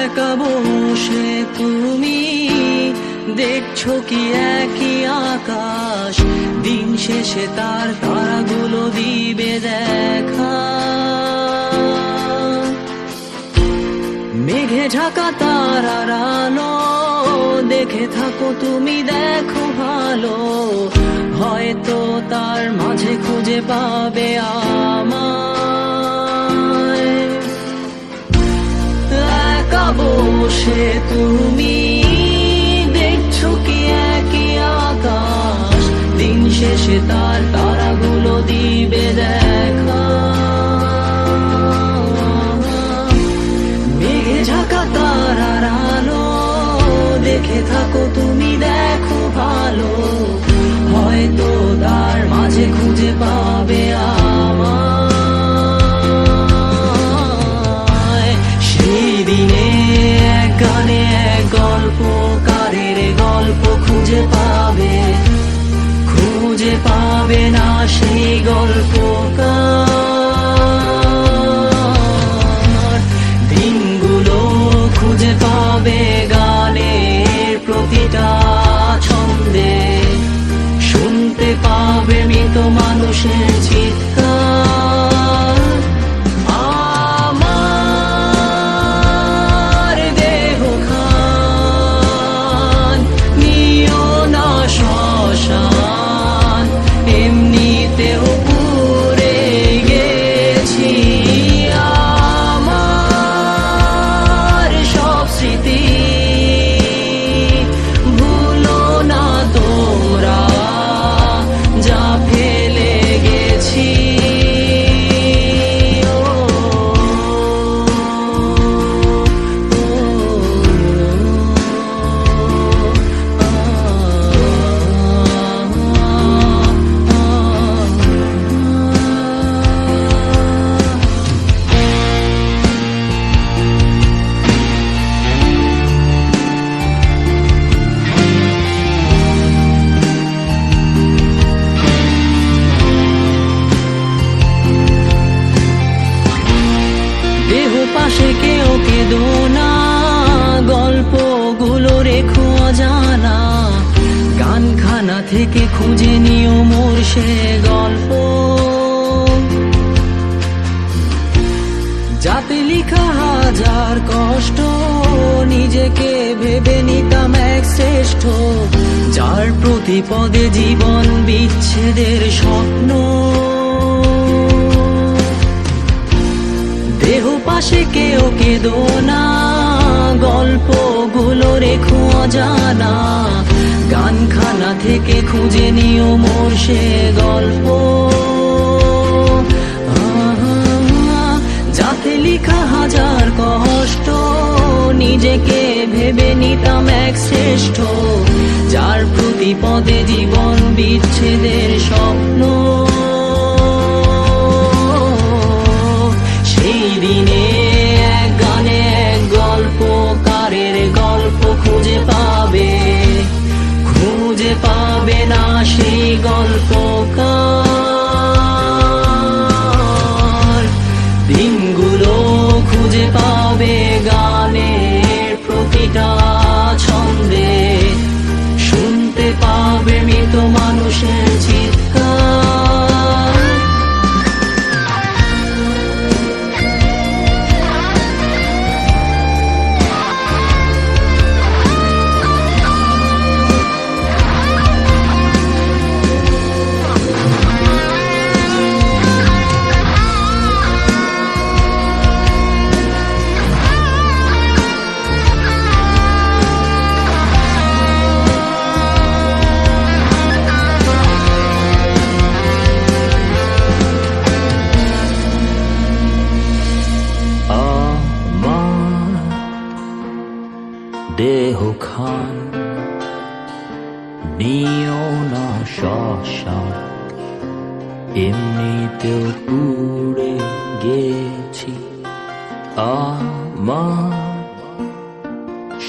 একা বসে তুমি দেখছো কি একই আকাশ, দিন শেষে তার তারাগুলো দিবে দেখা। মেঘে ঢাকা তারার আলো দেখে থাকো তুমি, দেখো ভালো, হয়তো তার মাঝে খুঁজে পাবে আমায়। একা বসে তুমি দেখছো কি একই আকাশ, দিন শেষে তার তারাগুলো দিবে দেখা। মেঘে ঢাকা তারার আলো দেখে থাকো তুমি, দেখো ভালো, হয়তো তার মাঝে খুঁজে পাবে আমায়। সেই দিনে এক গানে এক গল্পকারের গল্প খুঁজে পাবে না সেই গল্পকার। দিনগুলো খুঁজে পাবে গানের প্রতিটা ছন্দে, শুনতে পাবে মৃত মানুষের চিৎকার। আমার দেহ খান নিও না শ্মশান, এমনিতেও পুড়ে গেছি। আমার সব স্মৃতি ভুলো না তোমরা, যা ফেলে গেছি। দেহ পাশে কেউ কেঁদো না, গল্পগুলো রেখো অজানা, গানখানা থেকে খুঁজে নিও মোর সে গল্প, যাতে লিখা হাজার কষ্ট, নিজেকে ভেবে নিতাম এক শ্রেষ্ঠ, যার প্রতি পদে জীবন বিচ্ছেদের স্বপ্ন। দেহ পাশে কেউ কেঁদো না, গল্পগুলো রেখো অজানা, গানখানা থেকে খুঁজে নিও মোর সে গল্প, যাতে লিখা হাজার কষ্ট, নিজেকে ভেবে নিতাম এক শ্রেষ্ঠ, যার প্রতি পদে জীবন বিচ্ছেদের স্বপ্ন। সেই দিনে এক গানে এক গল্পকারের গল্প খুঁজে পাবে না সেই গল্পকার। দিনগুলো খুঁজে পাবে গানের প্রতিটা ছন্দে, শুনতে পাবে মৃত মানুষের চিৎকার। দেহ খান নিও না শ্মশান, এমনিতেও পুড়ে গেছি। আমার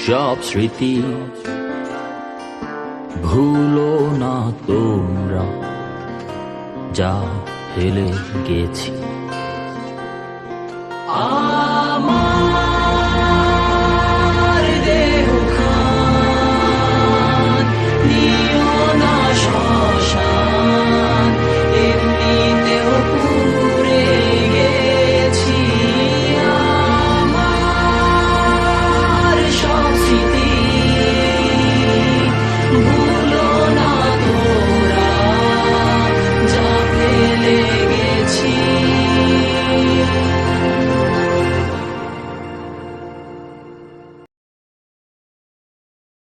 সব স্মৃতি ভুলো না তোমরা, যা ফেলে গেছি।